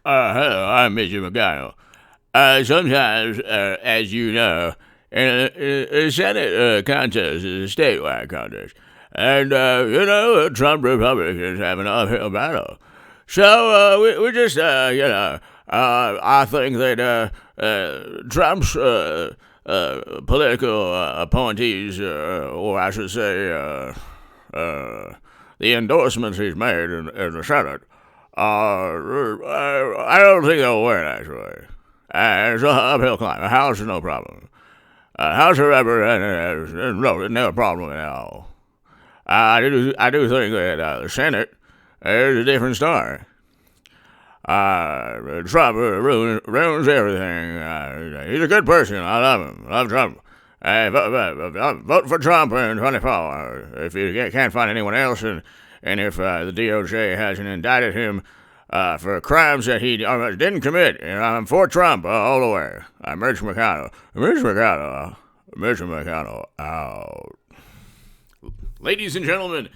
Hello, I'm Mitch McConnell. Sometimes, as you know, a Senate contest is a statewide contest. And, Trump Republicans have an uphill battle. So, we just, I think that Trump's political appointees, or I should say, the endorsements he's made in the Senate, I don't think they'll win, actually. It's an uphill climb. The House is no problem. House of Representatives, no problem at all. I do think that the Senate is a different story. Trump ruins everything. He's a good person. I love him. Love Trump. Vote for Trump in 24 if you can't find anyone else, and if the DOJ hasn't indicted him for crimes that he didn't commit. I'm for Trump all the way. Mitch McConnell. Mitch McConnell out. Ladies and gentlemen,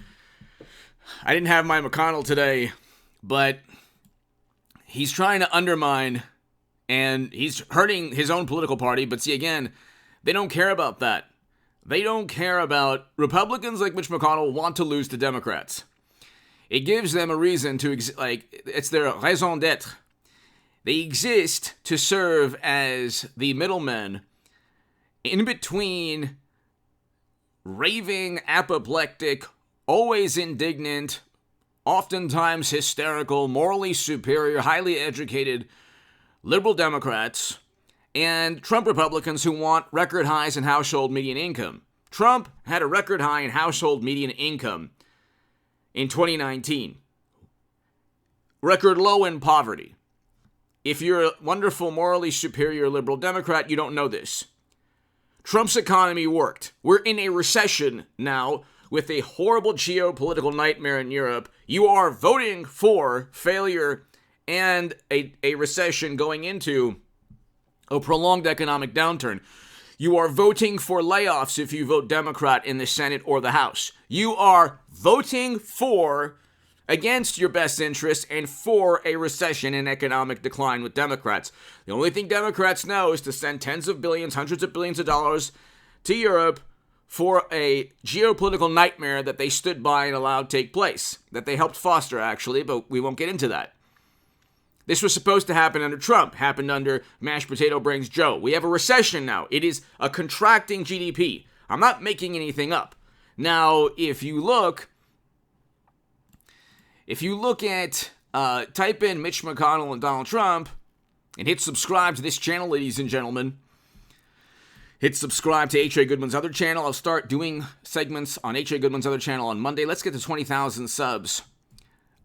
I didn't have my McConnell today, but he's trying to undermine and he's hurting his own political party. But see, again, they don't care about that. They don't care about Republicans like Mitch McConnell want to lose to Democrats. It gives them a reason to, it's their raison d'etre. They exist to serve as the middlemen in between raving, apoplectic, always indignant, oftentimes hysterical, morally superior, highly educated liberal Democrats and Trump Republicans who want record highs in household median income. Trump had a record high in household median income in 2019. Record low in poverty. If you're a wonderful, morally superior liberal Democrat, you don't know this. Trump's economy worked. We're in a recession now with a horrible geopolitical nightmare in Europe. You are voting for failure and a recession going into a prolonged economic downturn. You are voting for layoffs if you vote Democrat in the Senate or the House. You are voting against your best interests and for a recession and economic decline with Democrats. The only thing Democrats know is to send tens of billions, hundreds of billions of dollars to Europe for a geopolitical nightmare that they stood by and allowed take place, that they helped foster, actually, but we won't get into that. This was supposed to happen under Trump, happened under Mashed Potato Brains Joe. We have a recession now. It is a contracting GDP. I'm not making anything up. Now, if you look at, type in Mitch McConnell and Donald Trump and hit subscribe to this channel, ladies and gentlemen. Hit subscribe to H.A. Goodman's other channel. I'll start doing segments on H.A. Goodman's other channel on Monday. Let's get to 20,000 subs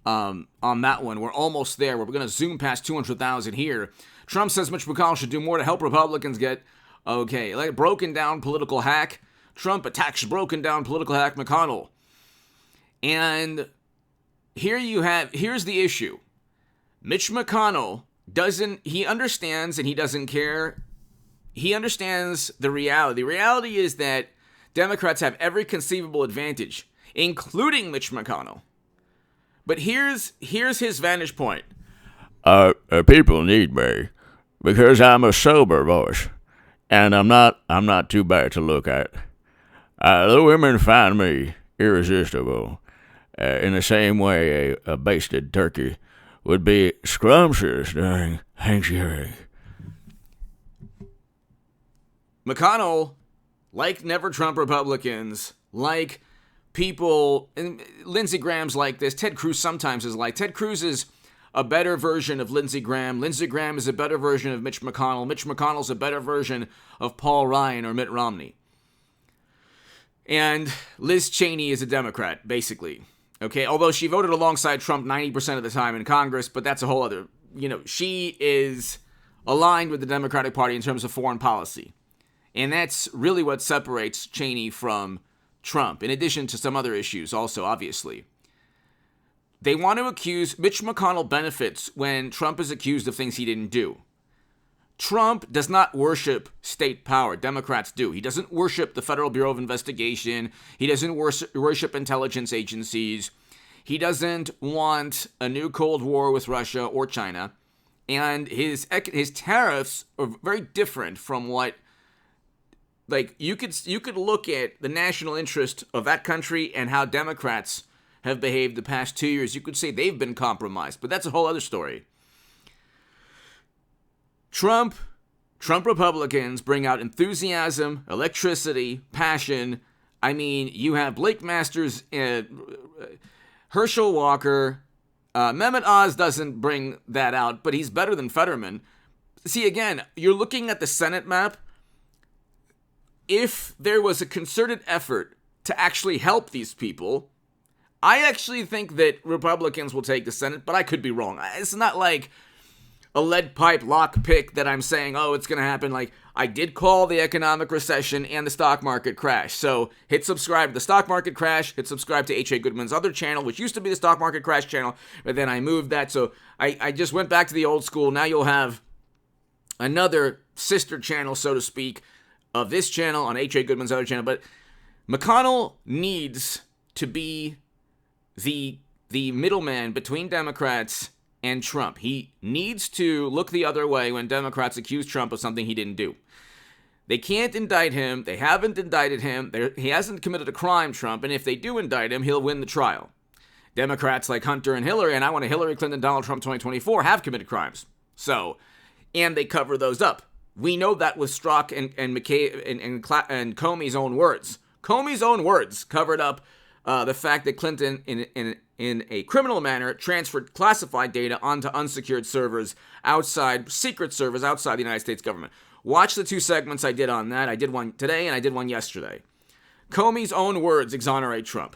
on that one. We're almost there. We're going to zoom past 200,000 here. Trump says Mitch McConnell should do more to help Republicans get, like broken down political hack. Trump attacks broken down political hack McConnell. And here's the issue. Mitch McConnell he understands and he doesn't care. He understands the reality. The reality is that Democrats have every conceivable advantage, including Mitch McConnell. But here's his vantage point. People need me because I'm a sober voice, and I'm not too bad to look at. The women find me irresistible, in the same way a basted turkey would be scrumptious during Thanksgiving. McConnell, like never Trump Republicans, like people, and Lindsey Graham's like this. Ted Cruz sometimes is like. Ted Cruz is a better version of Lindsey Graham. Lindsey Graham is a better version of Mitch McConnell. Mitch McConnell's a better version of Paul Ryan or Mitt Romney. And Liz Cheney is a Democrat, basically. Okay, although she voted alongside Trump 90% of the time in Congress, but that's a whole other, she is aligned with the Democratic Party in terms of foreign policy. And that's really what separates Cheney from Trump, in addition to some other issues also, obviously. They want to accuse, Mitch McConnell benefits when Trump is accused of things he didn't do. Trump does not worship state power. Democrats do. He doesn't worship the Federal Bureau of Investigation. He doesn't worship intelligence agencies. He doesn't want a new Cold War with Russia or China. And his tariffs are very different from what, like, you could look at the national interest of that country and how Democrats have behaved the past 2 years. You could say they've been compromised, but that's a whole other story. Trump Republicans bring out enthusiasm, electricity, passion. I mean, you have Blake Masters, Herschel Walker. Mehmet Oz doesn't bring that out, but he's better than Fetterman. See, again, you're looking at the Senate map. If there was a concerted effort to actually help these people, I actually think that Republicans will take the Senate, but I could be wrong. It's not like a lead pipe lock pick that I'm saying, oh, it's going to happen. Like, I did call the economic recession and the stock market crash. So hit subscribe to the stock market crash. Hit subscribe to H.A. Goodman's other channel, which used to be the stock market crash channel, but then I moved that. So I just went back to the old school. Now you'll have another sister channel, so to speak, of this channel on H.A. Goodman's other channel. But McConnell needs to be the middleman between Democrats and Trump. He needs to look the other way when Democrats accuse Trump of something he didn't do. They can't indict him. They haven't indicted him. He hasn't committed a crime, Trump, and if they do indict him, he'll win the trial. Democrats like Hunter and Hillary, and I want a Hillary Clinton, Donald Trump 2024, have committed crimes. So, and they cover those up. We know that with Strzok and McKay and Comey's own words. Comey's own words covered up the fact that Clinton, in a criminal manner, transferred classified data onto unsecured servers outside, secret servers outside the United States government. Watch the 2 segments I did on that. I did one today and I did one yesterday. Comey's own words exonerate Trump.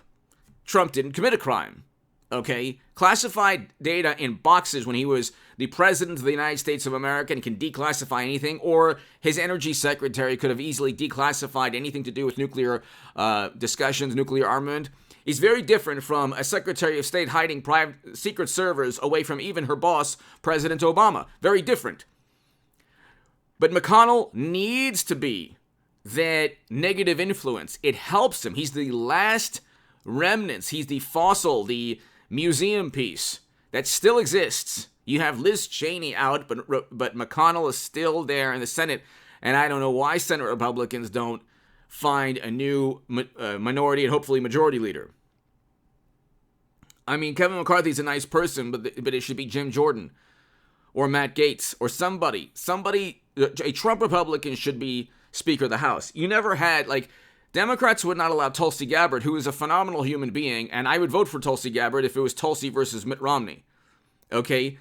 Trump didn't commit a crime. Okay? Classified data in boxes when he was the president of the United States of America and can declassify anything, or his energy secretary could have easily declassified anything to do with nuclear discussions, nuclear armament. He's very different from a Secretary of State hiding private secret servers away from even her boss, President Obama. Very different. But McConnell needs to be that negative influence. It helps him. He's the last remnants. He's the fossil, the museum piece that still exists. You have Liz Cheney out, but McConnell is still there in the Senate, and I don't know why Senate Republicans don't find a new minority and hopefully majority leader. I mean, Kevin McCarthy's a nice person, but it should be Jim Jordan or Matt Gaetz or somebody. A Trump Republican should be Speaker of the House. You never had, like, Democrats would not allow Tulsi Gabbard, who is a phenomenal human being, and I would vote for Tulsi Gabbard if it was Tulsi versus Mitt Romney. Okay?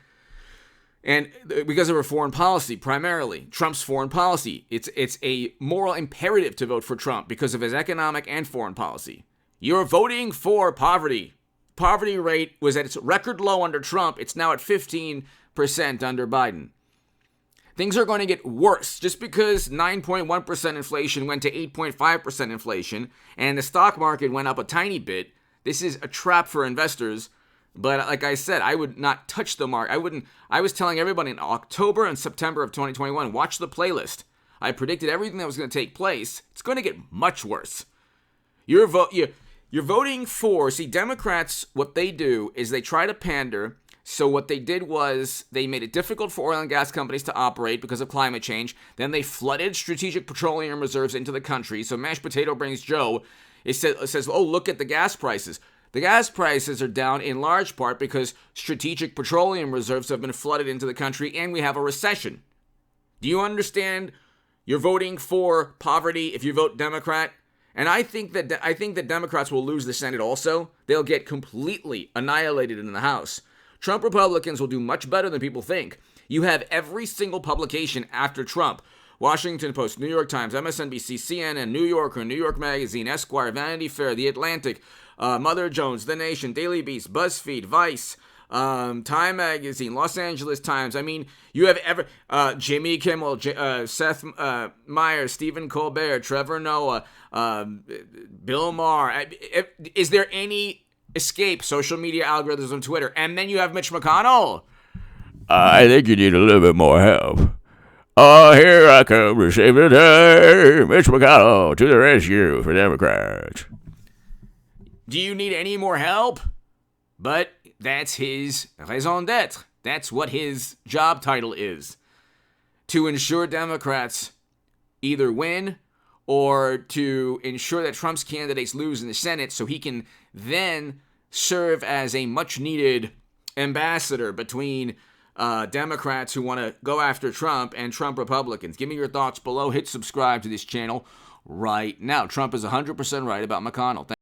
And because of her foreign policy, primarily, Trump's foreign policy. It's a moral imperative to vote for Trump because of his economic and foreign policy. You're voting for poverty. Poverty rate was at its record low under Trump. It's now at 15% under Biden. Things are going to get worse just because 9.1% inflation went to 8.5% inflation and the stock market went up a tiny bit. This is a trap for investors. But like I said, I would not touch the mark. I was telling everybody in October and September of 2021, watch the playlist. I predicted everything that was going to take place. It's going to get much worse. You're voting for, see, Democrats, what they do is they try to pander. So what they did was they made it difficult for oil and gas companies to operate because of climate change. Then they flooded strategic petroleum reserves into the country. So mashed potato brings Joe. It says, oh, look at the gas prices. The gas prices are down in large part because strategic petroleum reserves have been flooded into the country and we have a recession. Do you understand? You're voting for poverty if you vote Democrat. And I think that Democrats will lose the Senate also. They'll get completely annihilated in the House. Trump Republicans will do much better than people think. You have every single publication after Trump. Washington Post, New York Times, MSNBC, CNN, New Yorker, New York Magazine, Esquire, Vanity Fair, The Atlantic, Mother Jones, The Nation, Daily Beast, BuzzFeed, Vice, Time Magazine, Los Angeles Times. I mean, you have Jimmy Kimmel, Seth Meyers, Stephen Colbert, Trevor Noah, Bill Maher. Is there any escape social media algorithms on Twitter? And then you have Mitch McConnell. I think you need a little bit more help. Oh, here I come to save the day. Mitch McConnell to the rescue for Democrats. Do you need any more help? But that's his raison d'etre. That's what his job title is. To ensure Democrats either win or to ensure that Trump's candidates lose in the Senate so he can then serve as a much-needed ambassador between Democrats who want to go after Trump and Trump Republicans. Give me your thoughts below. Hit subscribe to this channel right now. Trump is 100% right about McConnell.